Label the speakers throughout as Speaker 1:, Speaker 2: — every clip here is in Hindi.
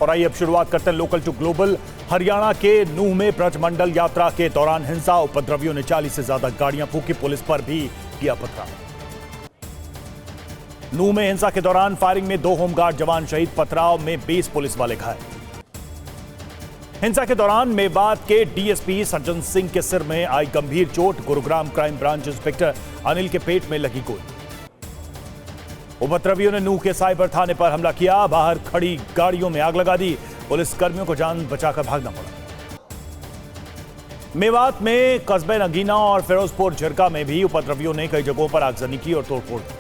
Speaker 1: और आइए अब शुरुआत करते हैं लोकल टू ग्लोबल। हरियाणा के नूह में ब्रजमंडल यात्रा के दौरान हिंसा, उपद्रवियों ने 40 से ज्यादा गाड़ियां फूंकी, पुलिस पर भी किया पथराव। नूह में हिंसा के दौरान फायरिंग में 2 होमगार्ड जवान शहीद, पथराव में 20 पुलिस वाले घायल। हिंसा के दौरान मेवात के डीएसपी सज्जन सिंह के सिर में आई गंभीर चोट, Gurugram crime branch inspector Anil के पेट में लगी गोली। उपद्रवियों ने नूह के साइबर थाने पर हमला किया, बाहर खड़ी गाड़ियों में आग लगा दी, पुलिस कर्मियों को जान बचाकर भागना पड़ा। मेवात में कस्बे नगीना और फिरोजपुर झिरका में भी उपद्रवियों ने कई जगहों पर आगजनी की और तोड़फोड़ की।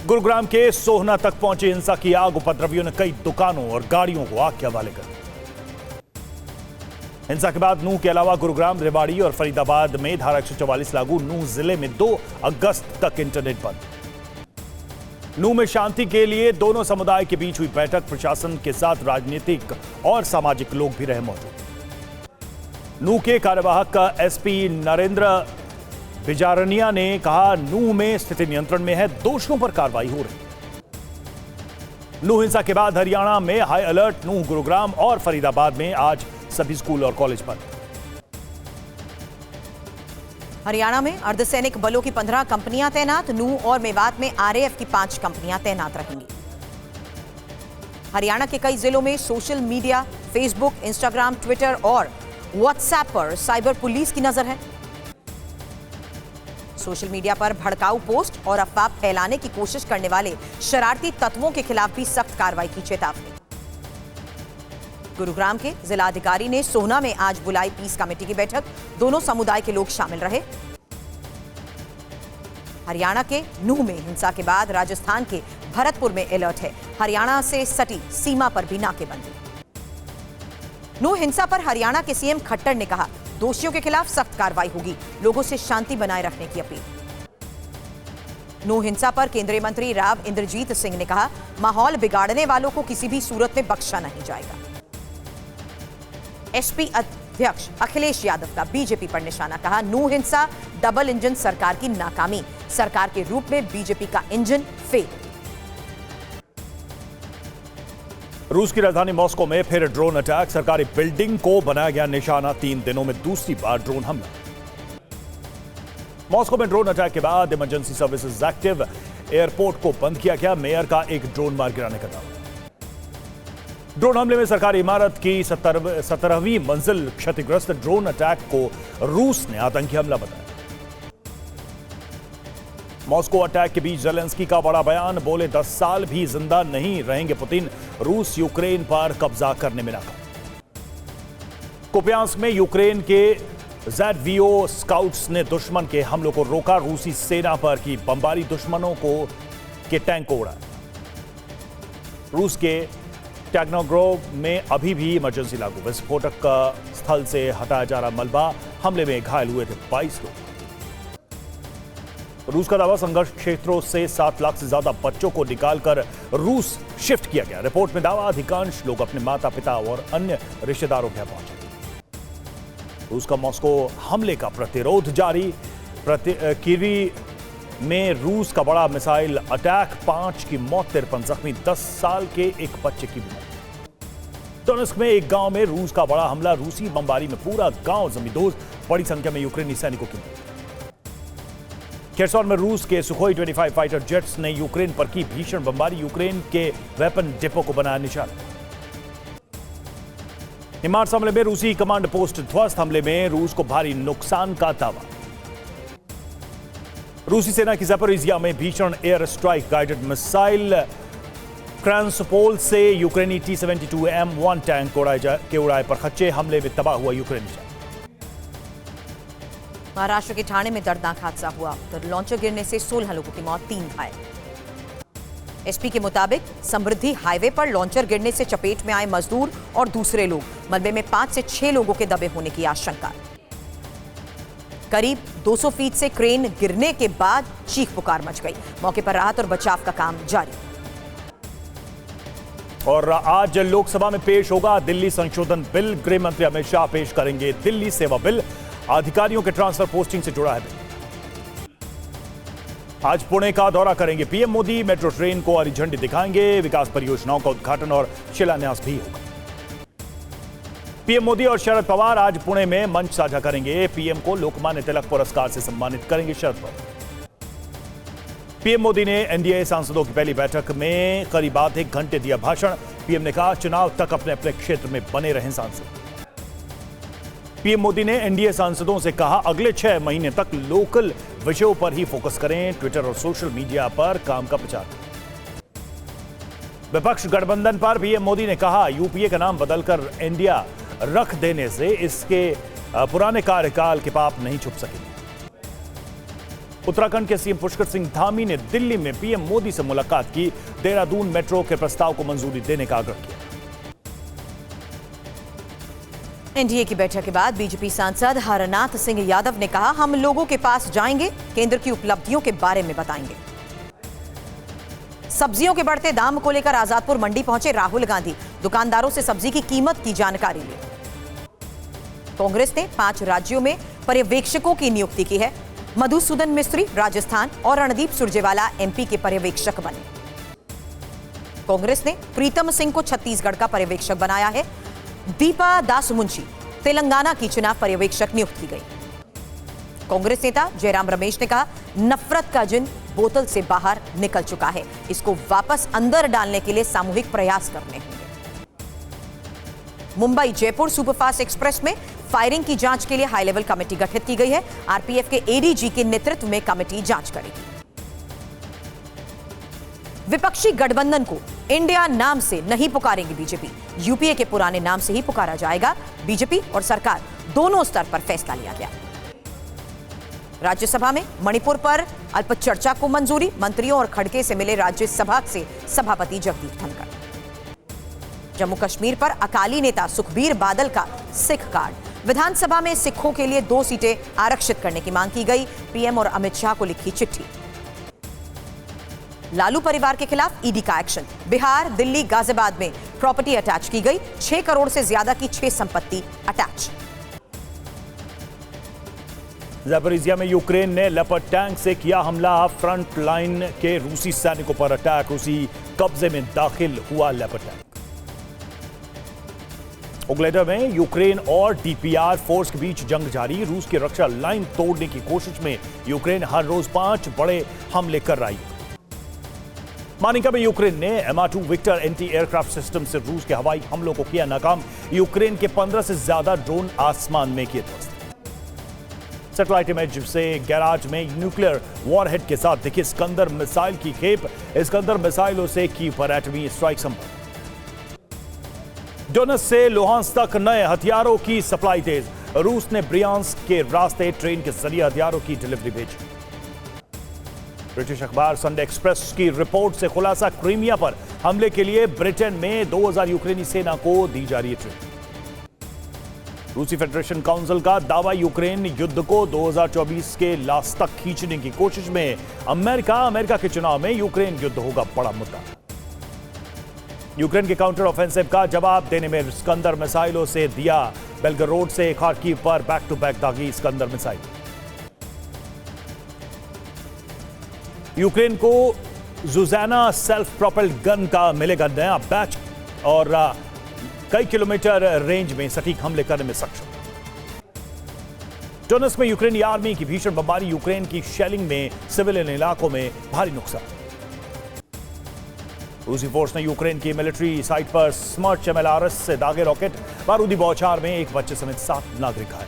Speaker 1: गुरुग्राम के सोहना तक पहुंची हिंसा की आग, उपद्रवियों ने कई दुकानों और गाड़ियों को आग के हवाले कर दिया। हिंसा के बाद नूह के अलावा गुरुग्राम, रेवाड़ी और फरीदाबाद में धारा 144 लागू। नूह जिले में 2 अगस्त तक इंटरनेट बंद। नूह में शांति के लिए दोनों समुदाय के बीच हुई बैठक, प्रशासन के साथ राजनीतिक और सामाजिक लोग भी रहे मौजूद। नूह के कार्यवाहक एसपी नरेंद्र बिजारनिया ने कहा, नूह में स्थिति नियंत्रण में है, दोषियों पर कार्रवाई हो रही है। नूह हिंसा के बाद हरियाणा में हाई अलर्ट। नूह, गुरुग्राम और फरीदाबाद में आज सभी स्कूल और कॉलेज बंद।
Speaker 2: हरियाणा में अर्धसैनिक बलों की 15 कंपनियां तैनात। नूह और मेवात में आरएएफ की 5 कंपनियां तैनात रहेंगी। हरियाणा के कई जिलों में social media, Facebook, Instagram, Twitter और व्हाट्सएप पर साइबर पुलिस की नजर है। सोशल मीडिया पर भड़काऊ पोस्ट और अफवाह फैलाने की कोशिश करने वाले शरारती तत्वों के खिलाफ भी सख्त कार्रवाई की चेतावनी। गुरुग्राम के जिलाधिकारी ने सोहना में आज बुलाई पीस कमेटी की बैठक, दोनों समुदाय के लोग शामिल रहे। हरियाणा के नूह में हिंसा के बाद राजस्थान के भरतपुर में अलर्ट है। हरियाणा से सटी सीमा पर भी नाकेबंदी। नूह हिंसा पर हरियाणा के सीएम खट्टर ने कहा, दोषियों के खिलाफ सख्त कार्रवाई होगी, लोगों से शांति बनाए रखने की अपील। नूह हिंसा पर केंद्रीय मंत्री राव इंद्रजीत सिंह ने कहा, माहौल बिगाड़ने वालों को किसी भी सूरत में बख्शा नहीं जाएगा। एसपी अध्यक्ष अखिलेश यादव का बीजेपी पर निशाना, कहा, नूह हिंसा डबल इंजन सरकार की नाकामी, सरकार के रूप में बीजेपी का इंजन फेल।
Speaker 1: रूस की राजधानी मॉस्को में फिर ड्रोन अटैक, सरकारी बिल्डिंग को बनाया गया निशाना, 3 दिनों में दूसरी बार ड्रोन हमला। मॉस्को में ड्रोन अटैक के बाद इमरजेंसी सर्विसेज एक्टिव, एयरपोर्ट को बंद किया गया, मेयर का एक ड्रोन मार गिराने का दावा। ड्रोन हमले में सरकारी इमारत की 17वीं मंजिल क्षतिग्रस्त। ड्रोन अटैक को रूस ने आतंकी हमला बताया। मॉस्को अटैक के बीच ज़ेलेंस्की का बड़ा बयान, बोले 10 साल भी जिंदा नहीं रहेंगे पुतिन, रूस यूक्रेन पर कब्जा करने में नाकाम। कुपियांस्क में यूक्रेन के ZVO स्काउट्स ने दुश्मन के हमलों को रोका, रूसी सेना पर की बमबारी, दुश्मनों के टैंक को उड़ाया। रूस के टैग्नोग्रोव में अभी भी इमरजेंसी लागू, विस्फोटक का स्थल से हटाया जा रहा मलबा, हमले में घायल हुए थे 22 लोग। रूस का दावा, संघर्ष क्षेत्रों से 7 लाख से ज्यादा बच्चों को निकालकर रूस शिफ्ट किया गया। रिपोर्ट में दावा, अधिकांश लोग अपने माता पिता और अन्य रिश्तेदारों के यहाँ पहुंचे। रूस का मॉस्को हमले का प्रतिरोध जारी। कीवी में रूस का बड़ा मिसाइल अटैक, 5 की मौत, 53 जख्मी, 10 साल के एक बच्चे की मौत। डोनेस्क में एक गांव में रूस का बड़ा हमला, रूसी बमबारी में पूरा गांव जमींदोज, बड़ी संख्या में यूक्रेनी सैनिकों की मौत। खेरसॉन में रूस के सुखोई 25 फाइटर जेट्स ने यूक्रेन पर की भीषण बमबारी, यूक्रेन के वेपन डिपो को बनाया निशाना। हिमार्स हमले में रूसी कमांड पोस्ट ध्वस्त, हमले में रूस को भारी नुकसान का दावा। रूसी सेना की ज़ैपोरिज़िया में भीषण एयर स्ट्राइक, गाइडेड मिसाइल क्रैंसपोल से यूक्रेनी T-72M1 टैंक के उड़ाए पर खच्चे, हमले में तबाह हुआ यूक्रेनी जंग।
Speaker 2: महाराष्ट्र के ठाणे में दर्दनाक हादसा हुआ, तो लॉन्चर गिरने से 16 लोगों की मौत, 3 घायल। एसपी के मुताबिक समृद्धि हाईवे पर लॉन्चर गिरने से चपेट में आए मजदूर और दूसरे लोग, मलबे में 5 से 6 लोगों के दबे होने की आशंका। करीब 200 फीट से क्रेन गिरने के बाद चीख पुकार मच गई, मौके पर राहत और बचाव का काम जारी।
Speaker 1: और आज लोकसभा में पेश होगा दिल्ली संशोधन बिल, गृह मंत्री अमित शाह पेश करेंगे दिल्ली सेवा बिल, अधिकारियों के ट्रांसफर पोस्टिंग से जुड़ा है बिल। आज पुणे का दौरा करेंगे पीएम मोदी। मेट्रो ट्रेन को हरी झंडी दिखाएंगे। विकास परियोजनाओं का उद्घाटन और शिलान्यास भी होगा। पीएम मोदी और शरद पवार आज पुणे में मंच साझा करेंगे। पीएम को लोकमान्य तिलक पुरस्कार से सम्मानित करेंगे शरद पवार। पीएम मोदी ने एनडीए सांसदों की पहली बैठक में करीब आधे घंटे दिया भाषण। पीएम ने कहा, चुनाव तक अपने अपने क्षेत्र में बने रहें सांसद। पीएम मोदी ने एनडीए सांसदों से कहा, अगले 6 महीने तक लोकल विषयों पर ही फोकस करें। ट्विटर और सोशल मीडिया पर काम का प्रचार करें। विपक्ष गठबंधन पर पीएम मोदी ने कहा, यूपीए का नाम बदलकर इंडिया रख देने से इसके पुराने कार्यकाल के पाप नहीं छुप सकेंगे। उत्तराखंड के सीएम पुष्कर सिंह धामी ने दिल्ली में पीएम मोदी से मुलाकात की। देहरादून मेट्रो के प्रस्ताव को मंजूरी देने का आग्रह किया।
Speaker 2: एनडीए की बैठक के बाद बीजेपी सांसद हरनाथ सिंह यादव ने कहा, हम लोगों के पास जाएंगे, केंद्र की उपलब्धियों के बारे में बताएंगे। सब्जियों के बढ़ते दाम को लेकर आजादपुर मंडी पहुंचे राहुल गांधी। दुकानदारों से सब्जी की कीमत की जानकारी ली। कांग्रेस ने 5 राज्यों में पर्यवेक्षकों की नियुक्ति की है। मधुसूदन मिस्त्री राजस्थान और रणदीप सुरजेवाला एमपी के पर्यवेक्षक बने। कांग्रेस ने प्रीतम सिंह को छत्तीसगढ़ का पर्यवेक्षक बनाया है। दीपा दास मुंशी तेलंगाना की चुनाव पर्यवेक्षक नियुक्त की गई। कांग्रेस नेता जयराम रमेश ने कहा, नफरत का जिन बोतल से बाहर निकल चुका है, इसको वापस अंदर डालने के लिए सामूहिक प्रयास करने होंगे। मुंबई जयपुर सुपरफास्ट एक्सप्रेस में फायरिंग की जांच के लिए हाई लेवल कमेटी गठित की गई है। आरपीएफ के एडीजी के नेतृत्व में कमेटी जांच करेगी। विपक्षी गठबंधन को इंडिया नाम से नहीं पुकारेंगी बीजेपी। यूपीए के पुराने नाम से ही पुकारा जाएगा। बीजेपी और सरकार दोनों स्तर पर फैसला लिया गया। राज्यसभा में मणिपुर पर अल्प चर्चा को मंजूरी। मंत्रियों और खड़गे से मिले राज्यसभा से सभापति जगदीप धनखड़। जम्मू कश्मीर पर अकाली नेता सुखबीर बादल का सिख कार्ड। विधानसभा में सिखों के लिए 2 सीटें आरक्षित करने की मांग की गई। पीएम और अमित शाह को लिखी चिट्ठी। लालू परिवार के खिलाफ ईडी का एक्शन। बिहार, दिल्ली, गाजियाबाद में प्रॉपर्टी अटैच की गई। 6 करोड़ से ज्यादा की 6 संपत्ति अटैच।
Speaker 1: ज़ैपोरिज़िया में यूक्रेन ने लेपर्ड टैंक से किया हमला। फ्रंट लाइन के रूसी सैनिकों पर अटैक। रूसी कब्जे में दाखिल हुआ लेपर्ड टैंक। उग्लेडा में यूक्रेन और डीपीआर फोर्स के बीच जंग जारी। रूस की रक्षा लाइन तोड़ने की कोशिश में यूक्रेन हर रोज 5 बड़े हमले कर रही है। मानिका में यूक्रेन ने MR2 Victor anti aircraft system से रूस के हवाई हमलों को किया नाकाम। यूक्रेन के 15 से ज्यादा ड्रोन आसमान में किए ध्वस्त। सैटेलाइट इमेज से गैराज में न्यूक्लियर वॉरहेड के साथ दिखी स्कंदर मिसाइल की खेप। स्कंदर मिसाइलों से कीव पर एटमी स्ट्राइक संभव। डोनेट्स्क से लुहांस्क तक नए हथियारों की सप्लाई तेज। रूस ने ब्रियांस्क के रास्ते ट्रेन के जरिए हथियारों की डिलीवरी भेजी। ब्रिटिश अखबार संडे एक्सप्रेस की रिपोर्ट से खुलासा, क्रीमिया पर हमले के लिए ब्रिटेन में 2000 यूक्रेनी सेना को दी जा रही है ट्रेनिंग। रूसी फेडरेशन काउंसिल का दावा, यूक्रेन युद्ध को 2024 के लास्ट तक खींचने की कोशिश में अमेरिका के चुनाव में यूक्रेन युद्ध होगा बड़ा मुद्दा। यूक्रेन के काउंटर ऑफेंसिव का जवाब देने में स्कंदर मिसाइलों से दिया। बेलगरोड से खार्किव पर बैक टू बैक दागी स्कंदर मिसाइल। यूक्रेन को जुजैना सेल्फ प्रोपेल्ड गन का मिलेगा नया बैच और कई किलोमीटर रेंज में सटीक हमले करने में सक्षम। डोनेट्स्क में यूक्रेनी आर्मी की भीषण बमबारी। यूक्रेन की शेलिंग में सिविलियन इलाकों में भारी नुकसान। रूसी फोर्स ने यूक्रेन की मिलिट्री साइट पर स्मर्च MLRS से दागे रॉकेट। बारूदी बौछार में एक बच्चे समेत 7 नागरिक घायल।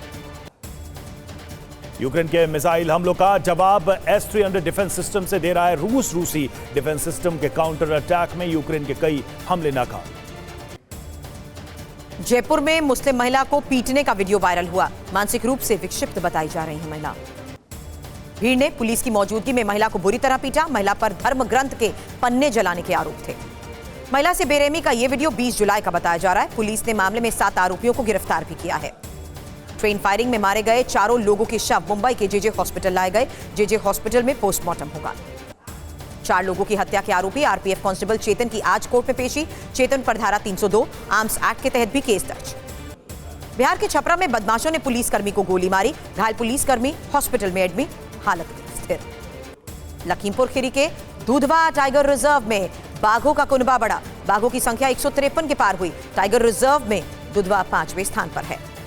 Speaker 1: यूक्रेन के मिसाइल हमलों का जवाब S-300 डिफेंस सिस्टम से दे रहा है रूस। रूसी डिफेंस सिस्टम के काउंटर अटैक में यूक्रेन के कई हमले नाकाम।
Speaker 2: जयपुर में मुस्लिम महिला को पीटने का वीडियो वायरल हुआ। मानसिक रूप से विक्षिप्त बताई जा रही है महिला। भीड़ ने पुलिस की मौजूदगी में महिला को बुरी तरह पीटा। महिला पर धर्म ग्रंथ के पन्ने जलाने के आरोप थे। महिला से बेरहमी का यह वीडियो 20 जुलाई का बताया जा रहा है। पुलिस ने मामले में 7 आरोपियों को गिरफ्तार भी किया है। ट्रेन फायरिंग में मारे गए 4 लोगों के शव मुंबई के जेजे हॉस्पिटल लाए गए। जेजे हॉस्पिटल में पोस्टमार्टम होगा। 4 लोगों की हत्या के आरोपी आरपीएफ कांस्टेबल चेतन की आज कोर्ट में पेशी। चेतन पर धारा 302 आर्म्स एक्ट के तहत भी केस दर्ज। बिहार के छपरा में बदमाशों ने पुलिसकर्मी को गोली मारी। घायल पुलिसकर्मी हॉस्पिटल में एडमिट, हालत स्थिर। लखीमपुर खीरी के दूधवा टाइगर रिजर्व में बाघों का कुनबा बढ़ा। बाघों की संख्या 153 के पार हुई। टाइगर रिजर्व में दुधवा 5वें स्थान पर है।